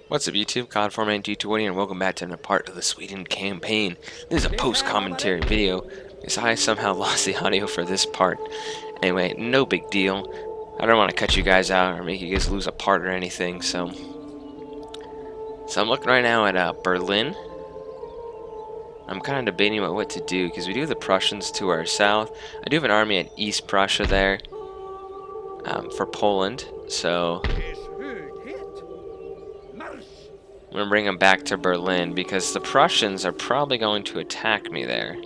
What's up YouTube, COD49220 and welcome back to another part of the Sweden campaign. This is a post-commentary video because I somehow lost the audio for this part. Anyway, no big deal. I don't want to cut you guys out or make you guys lose a part or anything, so I'm looking right now at Berlin. I'm kind of debating about what to do because we do have the Prussians to our south. I do have an army at East Prussia there for Poland, so I'm going to bring them back to Berlin because the Prussians are probably going to attack me there.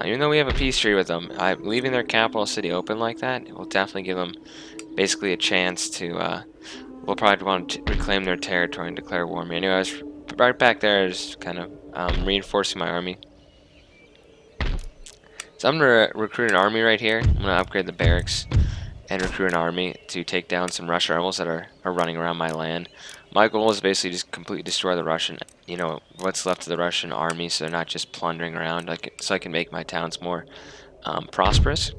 Even though we have a peace treaty with them, leaving their capital city open like that, it will definitely give them basically a chance to, we'll probably want to reclaim their territory and declare war on me. Anyway, I was right back there just kind of reinforcing my army. So I'm going to recruit an army right here. I'm going to upgrade the barracks and recruit an army to take down some Russian rebels that are running around my land. My goal is basically just completely destroy the Russian, what's left of the Russian army, so they're not just plundering around, so I can make my towns more prosperous.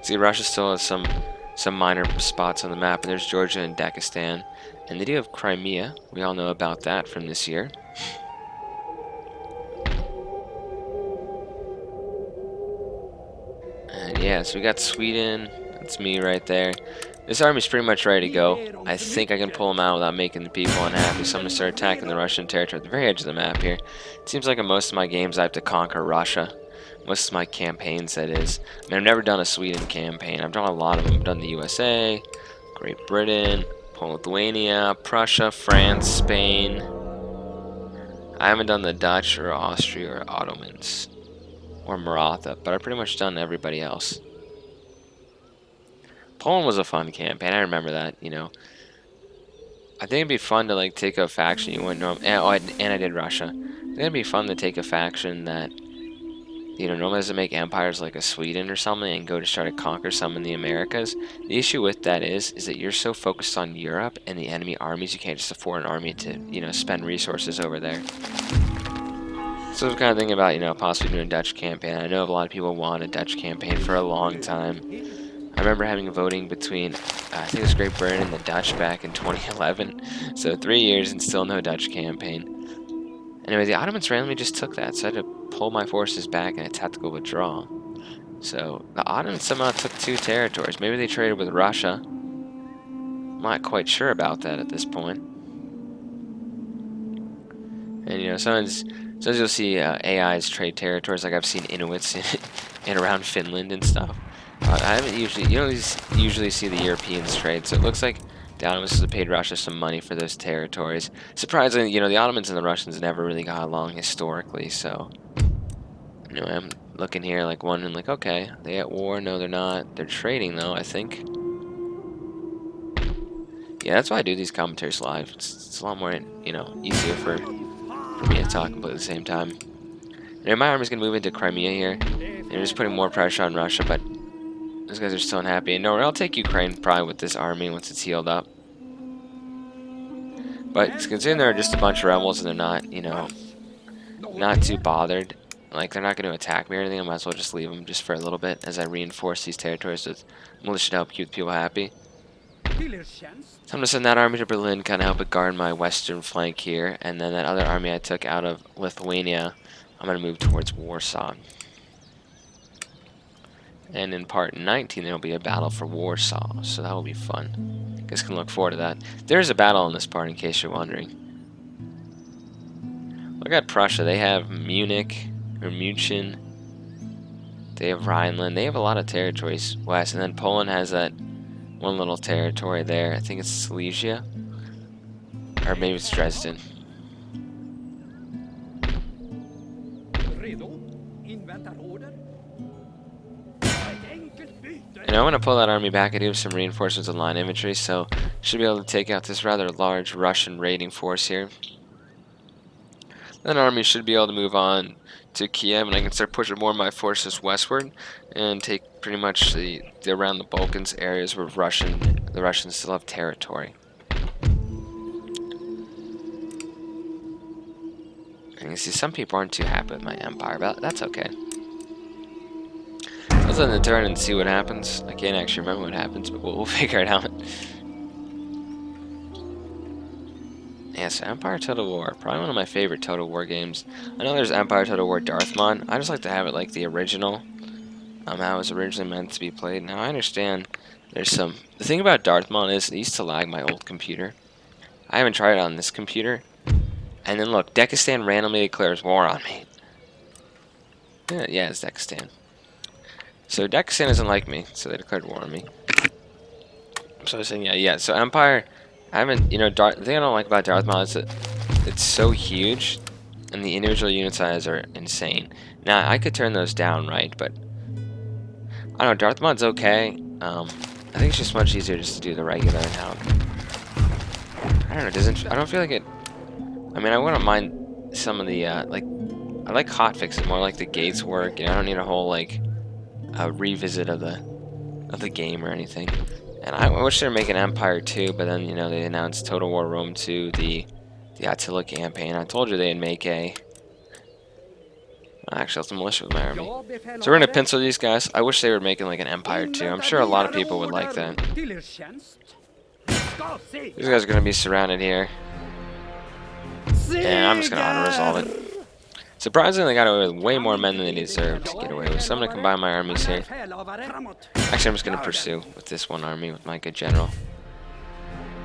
See, Russia still has some minor spots on the map, and there's Georgia and Dagestan, and they do have Crimea. We all know about that from this year. And yeah, so we got Sweden. That's me right there. This army's pretty much ready to go. I think I can pull them out without making the people unhappy, so I'm going to start attacking the Russian territory at the very edge of the map here. It seems like in most of my games I have to conquer Russia. Most of my campaigns, that is. I mean, I've never done a Sweden campaign. I've done a lot of them. I've done the USA, Great Britain, Lithuania, Prussia, France, Spain. I haven't done the Dutch or Austria or Ottomans or Maratha, but I've pretty much done everybody else. Poland was a fun campaign. I remember that, I think it'd be fun to take a faction you wouldn't normally. And I did Russia. I think it'd be fun to take a faction that normally doesn't make empires like a Sweden or something and go to try to conquer some in the Americas. The issue with that is that you're so focused on Europe and the enemy armies, you can't just afford an army to spend resources over there. So I was kind of thinking about possibly doing a Dutch campaign. I know a lot of people want a Dutch campaign for a long time. I remember having a voting between, I think it was Great Britain and the Dutch back in 2011. So 3 years and still no Dutch campaign. Anyway, the Ottomans randomly just took that, so I had to pull my forces back in a tactical withdrawal. So the Ottomans somehow took 2 territories. Maybe they traded with Russia. I'm not quite sure about that at this point. And sometimes you'll see AIs trade territories, like I've seen Inuits in around Finland and stuff. I haven't usually, you don't usually see the Europeans trade, so it looks like the Ottomans have paid Russia some money for those territories. Surprisingly, the Ottomans and the Russians never really got along historically, so I'm looking here, wondering, okay, they at war? No, they're not. They're trading, though, I think. Yeah, that's why I do these commentaries live. It's a lot more, easier for me to talk completely at the same time. Anyway, my army's gonna move into Crimea here. They're just putting more pressure on Russia, but those guys are still unhappy. And no, I'll take Ukraine probably with this army once it's healed up. But considering there are just a bunch of rebels and they're not, not too bothered, they're not going to attack me or anything, I might as well just leave them just for a little bit as I reinforce these territories with militia to help keep people happy. So I'm going to send that army to Berlin, kind of help it guard my western flank here, and then that other army I took out of Lithuania, I'm going to move towards Warsaw. And in part 19, there will be a battle for Warsaw, so that will be fun. You guys can look forward to that. There's a battle in this part, in case you're wondering. Look at Prussia. They have Munich, or München. They have Rhineland. They have a lot of territories west. And then Poland has that one little territory there. I think it's Silesia. Or maybe it's Dresden. And I'm going to pull that army back. I do have some reinforcements and line infantry, so should be able to take out this rather large Russian raiding force here. That army should be able to move on to Kiev, and I can start pushing more of my forces westward and take pretty much the around the Balkans areas where the Russians still have territory. And you see, some people aren't too happy with my empire, but that's okay. Let's let the turn and see what happens. I can't actually remember what happens, but we'll figure it out. Yeah, so Empire Total War, probably one of my favorite Total War games. I know there's Empire Total War Darthmon. I just like to have it like the original. How it was originally meant to be played. Now I understand there's some. The thing about Darthmon is it used to lag my old computer. I haven't tried it on this computer. And then look, Dagestan randomly declares war on me. Yeah, it's Dagestan. So Dagestan doesn't like me, so they declared war on me. So I was saying, yeah. So Empire, I haven't, the thing I don't like about Darthmon is that it's so huge, and the individual unit sizes are insane. Now I could turn those down, right? But I don't know, Darthmon's okay. I think it's just much easier just to do the regular now. I don't know, doesn't, I don't feel like it. I mean, I wouldn't mind some of the like, I like hotfixes more, like the gates work. I don't need a whole like revisit of the game or anything. And I wish they were making Empire 2, but then they announced Total War Rome 2, the Attila campaign. I told you they'd make a. Actually, it's a militia with my army. So we're gonna pencil these guys. I wish they were making like an Empire 2. I'm sure a lot of people would like that. These guys are gonna be surrounded here, and I'm just gonna auto-resolve it. Surprisingly, they got away with way more men than they deserved to get away with. So I'm gonna combine my armies here. Actually, I'm just gonna pursue with this one army with my good general.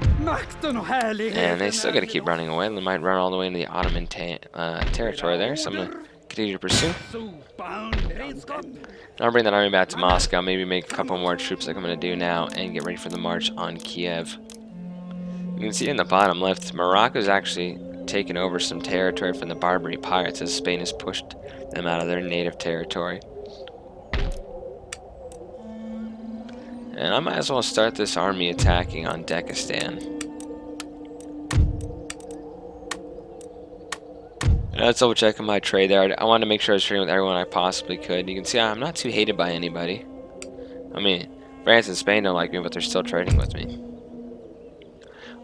And they still gotta keep running away. They might run all the way into the Ottoman territory there. So I'm gonna continue to pursue. And I'll bring that army back to Moscow. Maybe make a couple more troops like I'm gonna do now, and get ready for the march on Kiev. You can see in the bottom left, Morocco's actually taken over some territory from the Barbary pirates as Spain has pushed them out of their native territory. And I might as well start this army attacking on Dagestan. And let's double check on my trade there. I wanted to make sure I was trading with everyone I possibly could. You can see I'm not too hated by anybody. I mean, France and Spain don't like me, but they're still trading with me.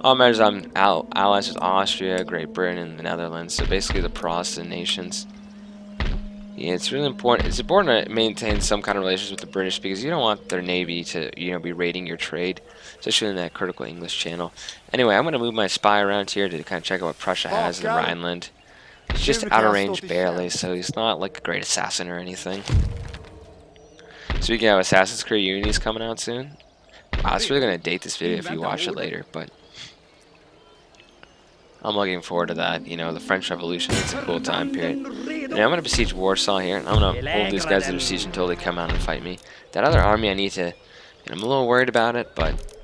All matters, I'm allies with Austria, Great Britain, and the Netherlands, so basically the Protestant nations. Yeah, it's really important. It's important to maintain some kind of relations with the British because you don't want their navy to, be raiding your trade, especially in that critical English channel. Anyway, I'm going to move my spy around here to kind of check out what Prussia has in the Rhineland. He's just out of range barely, so he's not like a great assassin or anything. So we can have Assassin's Creed Unity's coming out soon. Wow, it's really going to date this video if you watch it later, but I'm looking forward to that. The French Revolution, it's a cool time period. Now I'm going to besiege Warsaw here, and I'm going to hold these guys under siege until they come out and fight me. That other army I need to, I'm a little worried about it, but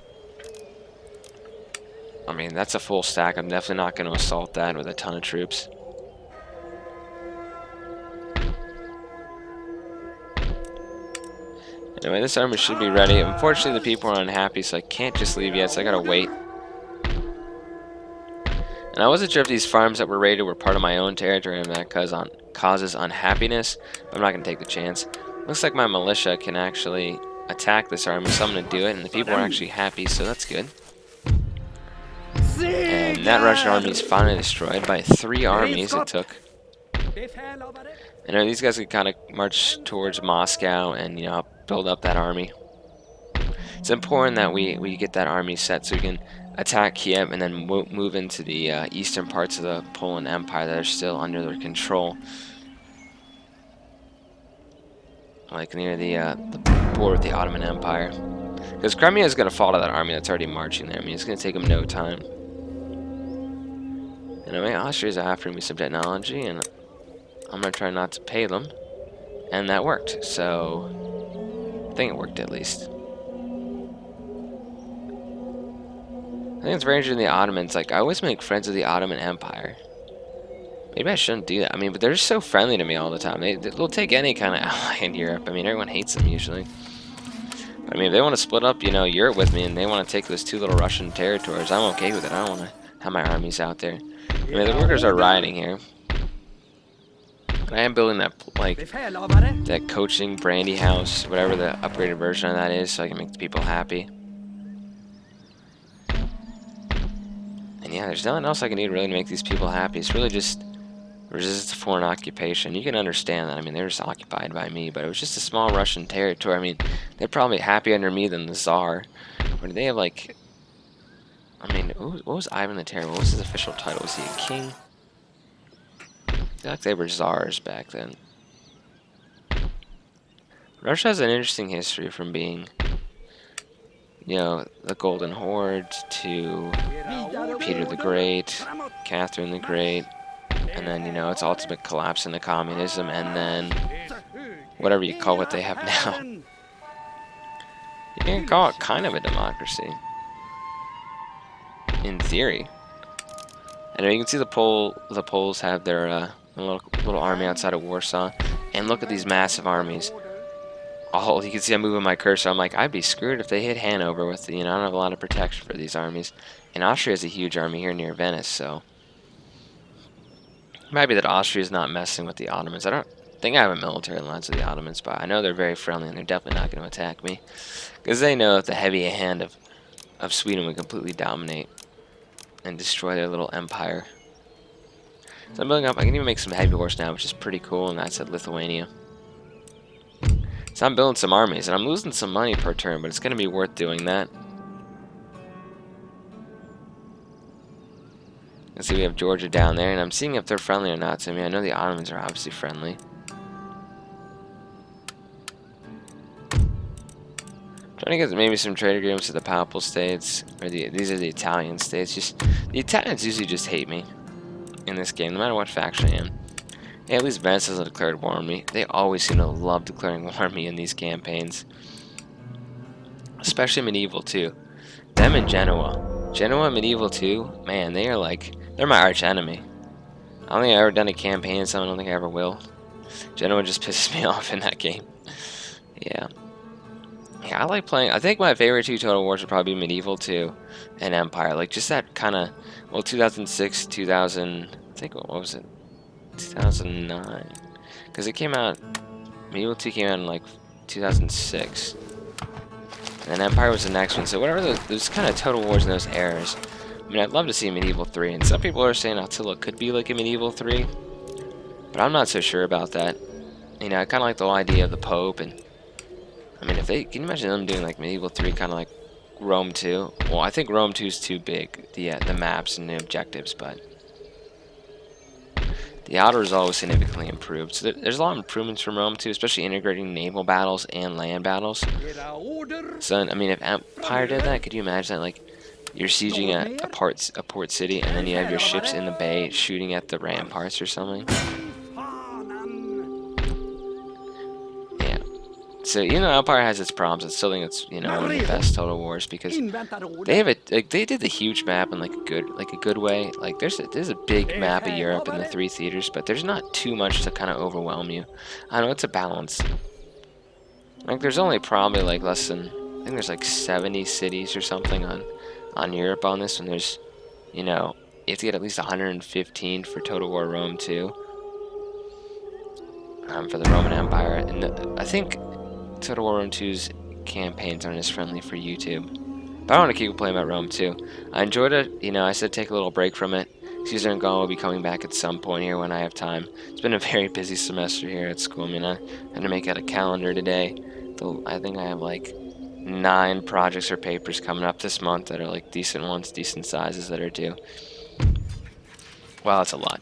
I mean, that's a full stack. I'm definitely not going to assault that with a ton of troops. Anyway, this army should be ready. Unfortunately, the people are unhappy, so I can't just leave yet, so I gotta wait. And I wasn't sure if these farms that were raided were part of my own territory and that causes unhappiness, but I'm not going to take the chance. Looks like my militia can actually attack this army, so I'm going to do it, and the people are actually happy, so that's good. And that Russian army is finally destroyed by 3 armies it took. And these guys can kind of march towards Moscow and, build up that army. It's important that we get that army set so we can attack Kiev and then move into the eastern parts of the Poland Empire that are still under their control, like near the border with the Ottoman Empire. Because Crimea is going to fall to that army that's already marching there. I mean, it's going to take them no time. Anyway, Austria's offering me some technology, and I'm going to try not to pay them. And that worked, so I think it worked at least. I think it's very interesting, the Ottomans. Like, I always make friends with the Ottoman Empire. Maybe I shouldn't do that. I mean, but they're just so friendly to me all the time. They'll take any kind of ally in Europe. I mean, everyone hates them usually. I mean, if they want to split up, Europe with me and they want to take those 2 little Russian territories, I'm okay with it. I don't want to have my armies out there. I mean, the workers are rioting here. And I am building that, like, that coaching brandy house, whatever the upgraded version of that is, so I can make the people happy. And yeah, there's nothing else I can do really to make these people happy. It's really just resistance to foreign occupation. You can understand that. I mean, they're just occupied by me, but it was just a small Russian territory. I mean, they're probably happier under me than the Tsar. Or do they have, like, I mean, what was Ivan the Terrible? What was his official title? Was he a king? I feel like they were czars back then. Russia has an interesting history from being, you know, the Golden Horde to Peter the Great, Catherine the Great, and then, you know, its ultimate collapse into communism, and then whatever you call what they have now. You can call it kind of a democracy. In theory. And you can see the Poles have their little army outside of Warsaw. And look at these massive armies. You can see I'm moving my cursor. I'm like, I'd be screwed if they hit Hanover with, you know, I don't have a lot of protection for these armies. And Austria has a huge army here near Venice, so it might be that Austria is not messing with the Ottomans. I don't think I have a military alliance with the Ottomans, but I know they're very friendly and they're definitely not going to attack me. Because they know that the heavy hand of Sweden would completely dominate and destroy their little empire. So I'm building up. I can even make some heavy horse now, which is pretty cool, and that's at Lithuania. So I'm building some armies, and I'm losing some money per turn, but it's going to be worth doing that. Let's see, we have Georgia down there, and I'm seeing if they're friendly or not to me. I know the Ottomans are obviously friendly. Trying to get maybe some trade agreements with the Papal States, or these are the Italian states. The Italians usually just hate me in this game, no matter what faction I am. Hey, at least Venice hasn't declared war on me. They always seem to love declaring war on me in these campaigns. Especially Medieval 2. Them and Genoa. Genoa and Medieval 2, man, they're my arch enemy. I don't think I've ever done a campaign in some, I don't think I ever will. Genoa just pisses me off in that game. Yeah. Yeah, I like playing. I think my favorite two Total Wars would probably be Medieval 2 and Empire. Like, just that kind of, well, 2006, 2000, I think, what was it? 2009. Because it came out, Medieval 2 came out in, like, 2006. And Empire was the next one. So whatever those kind of Total Wars in those eras. I mean, I'd love to see Medieval 3. And some people are saying Attila could be like a Medieval 3. But I'm not so sure about that. You know, I kind of like the whole idea of the Pope. And, I mean, can you imagine them doing like Medieval 3 kind of like Rome 2? Well, I think Rome 2 is too big. The maps and the objectives, but the outer is always significantly improved. So there's a lot of improvements from Rome 2, especially integrating naval battles and land battles. So, I mean, if Empire did that, could you imagine that, like, you're sieging a port city, and then you have your ships in the bay shooting at the ramparts or something? Yeah. So, you know, Empire has its problems. I still think it's, you know, one of the best Total Wars because they have they did the huge map in like a good way. Like there's a big map of Europe in the 3 theaters, but there's not too much to kind of overwhelm you. I know it's a balance. Like there's only probably like less than, I think there's like 70 cities or something on Europe on this, and there's, you know, you have to get at least 115 for Total War Rome 2. For the Roman Empire, and I think Total War Rome 2's campaigns aren't as friendly for YouTube. But I want to keep playing about Rome 2. I enjoyed it. You know, I said take a little break from it. Caesar and Gaul will be coming back at some point here when I have time. It's been a very busy semester here at school. I mean, I had to make out a calendar today. I think I have like 9 projects or papers coming up this month that are like decent ones, decent sizes that are due. Well, that's a lot.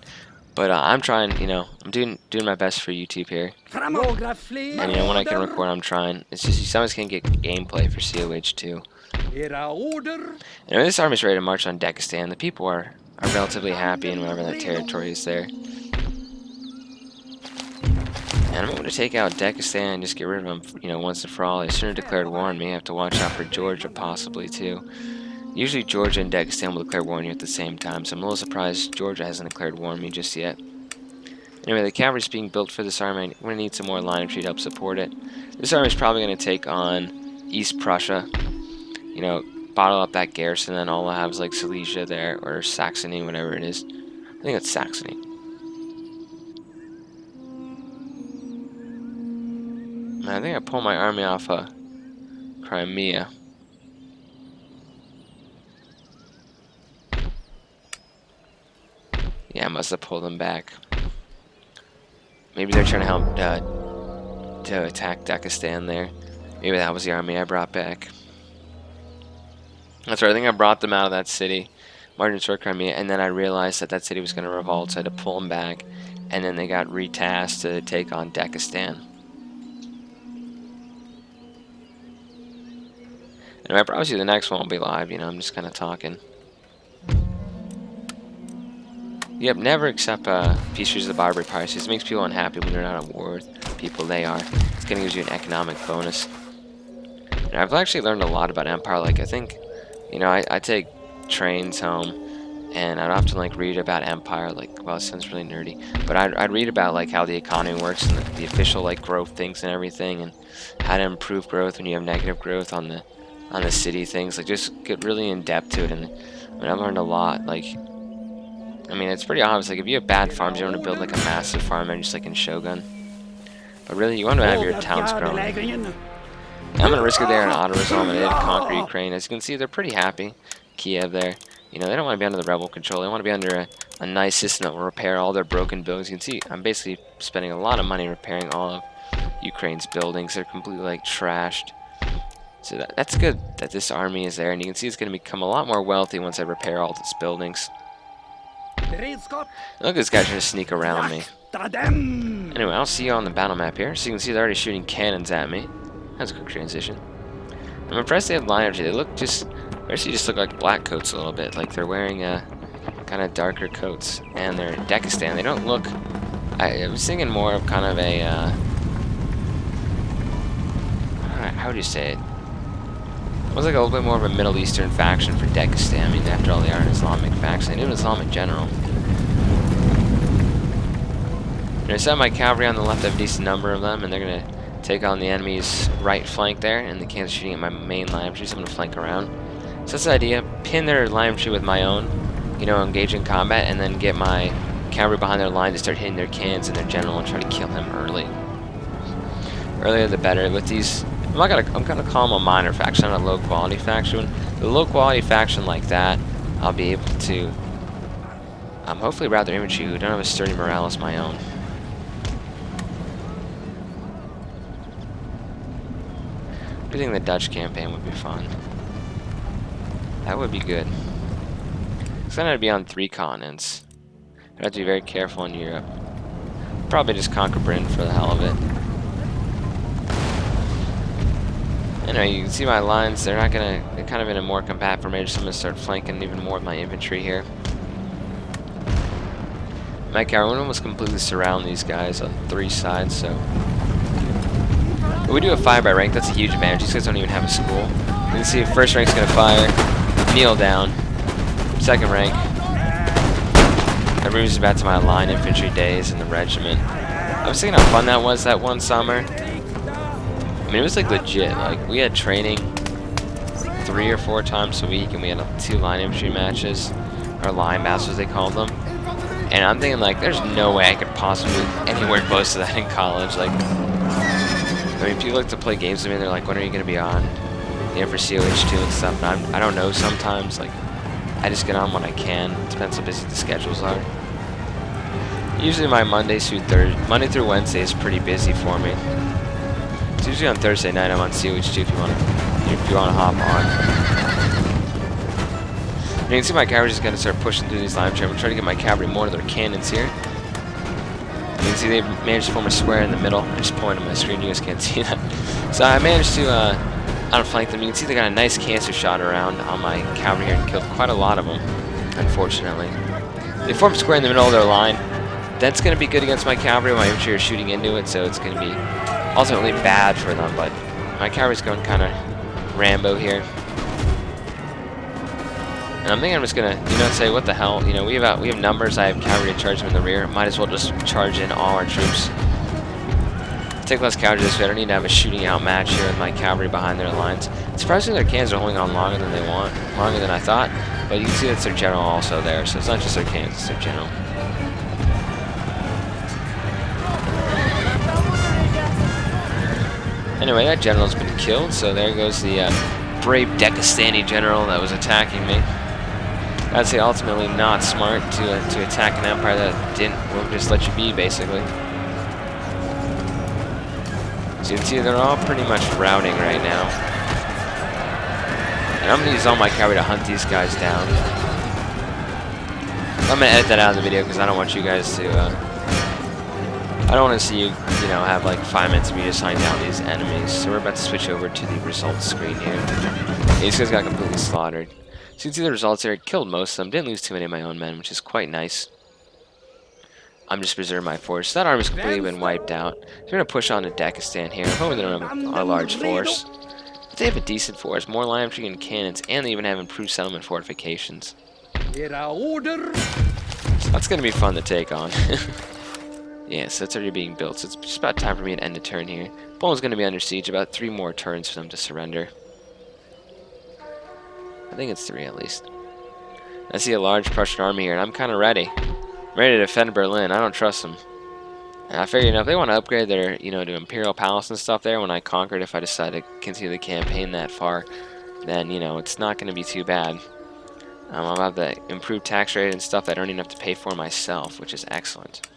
But I'm trying, you know, I'm doing my best for YouTube here. And, you know, when I can record, I'm trying. It's just you sometimes can't get gameplay for COH 2. And when this army's ready to march on Dagestan, the people are relatively happy in wherever that territory is there. And I'm going to take out Dagestan and just get rid of them, you know, once and for all. They shouldn't have declared war on me. I have to watch out for Georgia, possibly, too. Usually Georgia and Dagestan will declare war on you at the same time, so I'm a little surprised Georgia hasn't declared war on me just yet. Anyway, the cavalry's being built for this army. I'm going to need some more line infantry to help support it. This army's probably going to take on East Prussia. You know, bottle up that garrison, and all I have is like Silesia there, or Saxony, whatever it is. I think it's Saxony. I think I pulled my army off Crimea. Yeah, I must have pulled them back. Maybe they're trying to help to attack Dagestan there. Maybe that was the army I brought back. That's right. I think I brought them out of that city, marched toward Crimea, and then I realized that that city was going to revolt, so I had to pull them back, and then they got retasked to take on Dagestan. And I promise you the next one will be live, you know, I'm just kind of talking. Yep, never accept peace treaties of the Barbary prices. It makes people unhappy when they're not at war with people they are. It's going to give you an economic bonus. And I've actually learned a lot about Empire. Like, I think, you know, I take trains home, and I'd often, like, read about Empire. Like, well, it sounds really nerdy. But I'd read about, like, how the economy works and the official, like, growth things and everything, and how to improve growth when you have negative growth on the city things. Like, just get really in depth to it. And I mean, I've learned a lot. Like, I mean, it's pretty obvious. Like, if you have bad farms, you don't want to build, like, a massive farm and just, like, in Shogun. But really, you want to have your towns growing. I'm going to risk it there in auto-resolve and conquer Ukraine. As you can see, they're pretty happy. Kiev there. You know, they don't want to be under the rebel control. They want to be under a nice system that will repair all their broken buildings. You can see I'm basically spending a lot of money repairing all of Ukraine's buildings. They're completely, like, trashed. So that's good that this army is there. And you can see it's going to become a lot more wealthy once I repair all its buildings. Look at this guy trying to sneak around me. Anyway, I'll see you on the battle map here. So you can see they're already shooting cannons at me. That's a quick transition. I'm impressed they have line energy. They look just, actually just look like black coats a little bit. Like they're wearing kind of darker coats. And they're Dagestan. They don't look, I was thinking more of kind of a, how would you say it? It was like a little bit more of a Middle Eastern faction for Dagestan. I mean, after all, they are an Islamic faction. They do an Islamic general. And I set my cavalry on the left. I have a decent number of them, and they're going to take on the enemy's right flank there, and they can't shooting at my main line infantry, so I'm going to flank around. So that's the idea. Pin their line infantry with my own, you know, engage in combat, and then get my cavalry behind their line to start hitting their cannons and their general and try to kill him early. Earlier the better. With these, I'm gonna call them a minor faction, not a low quality faction. The low quality faction like that, I'll be able to hopefully rout their infantry who don't have a sturdy morale as my own. I think the Dutch campaign would be fun. That would be good. Because then I'd be on 3 continents. I'd have to be very careful in Europe. Probably just conquer Britain for the hell of it. Anyway, you can see my lines, they're kind of in a more compact formation, so I'm going to start flanking even more with my infantry here. My cavalry almost completely surround these guys on 3 sides, so... But we do have fire by rank, that's a huge advantage. These guys don't even have a school. You can see first rank's going to fire, kneel down, second rank. That brings us back to my line infantry days in the regiment. I was thinking how fun that was that one summer. I mean, it was like legit. Like, we had training 3 or 4 times a week, and we had 2 line infantry matches, or line battles as they called them. And I'm thinking, like, there's no way I could possibly be anywhere close to that in college. Like, I mean, people like to play games with me, and they're like, when are you going to be on? You know, for COH2 and stuff. And I don't know sometimes. Like, I just get on when I can. It depends how busy the schedules are. Usually my Monday through Wednesday is pretty busy for me. It's usually on Thursday night. I'm on COH2 if you want to hop on. And you can see my cavalry just going to start pushing through these lines. I'm going to try to get my cavalry more to their cannons here. You can see they've managed to form a square in the middle. I'm just pointing on my screen. You guys can't see that. So I managed to outflank them. You can see they got a nice cancer shot around on my cavalry here and killed quite a lot of them, unfortunately. They formed a square in the middle of their line. That's going to be good against my cavalry. My infantry are shooting into it, so it's going to be ultimately bad for them, but my cavalry's going kind of Rambo here. And I'm thinking I'm just gonna, say what the hell, we have numbers. I have cavalry to charge them in the rear. Might as well just charge in all our troops. Take less cavalry this way. I don't need to have a shooting out match here with my cavalry behind their lines. Surprisingly, their cannons are holding on longer than they want, longer than I thought. But you can see that's their general also there, so it's not just their cannons, it's their general. Anyway, that general's been killed, so there goes the brave Dagestani general that was attacking me. I'd say ultimately not smart to attack an empire that won't just let you be, basically. So you can see they're all pretty much routing right now. And I'm gonna use all my cavalry to hunt these guys down. I'm gonna edit that out of the video because I don't want you guys to. I don't want to see you, have like 5 minutes of me just hunting down these enemies. So we're about to switch over to the results screen here. These guys got completely slaughtered. So you can see the results here. I killed most of them. Didn't lose too many of my own men, which is quite nice. I'm just preserving my force. That army's completely been wiped out. So we're gonna push on to Dagestan here. Hoping they don't have a large force. But they have a decent force, more line infantry and cannons, and they even have improved settlement fortifications. So that's gonna be fun to take on. Yes, that's already being built, so it's just about time for me to end the turn here. Poland's going to be under siege, about 3 more turns for them to surrender. I think it's 3 at least. I see a large Prussian army here, and I'm kind of ready. I'm ready to defend Berlin. I don't trust them. And I figured, if they want to upgrade their, to Imperial Palace and stuff there when I conquered, if I decide to continue the campaign that far, then, it's not going to be too bad. I'll have the improved tax rate and stuff that I don't even have to pay for myself, which is excellent.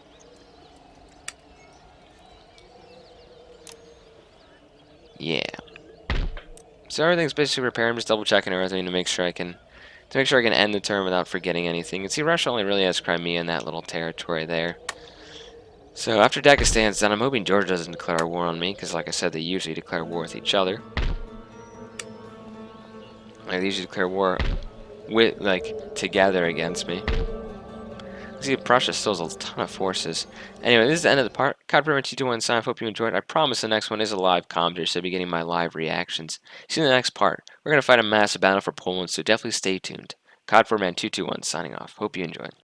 Yeah. So everything's basically repaired. I'm just double checking everything to make sure I can end the turn without forgetting anything. You can see Russia only really has Crimea in that little territory there. So after Dagestan's done, I'm hoping Georgia doesn't declare war on me, because like I said, they usually declare war with each other. They usually declare war together against me. See, Prussia still has a ton of forces. Anyway, this is the end of the part. God very much you do one sign. I hope you enjoyed. I promise the next one is a live commentary, so you'll be getting my live reactions. See you in the next part. We're going to fight a massive battle for Poland, so definitely stay tuned. Cod4Man221 signing off. Hope you enjoyed.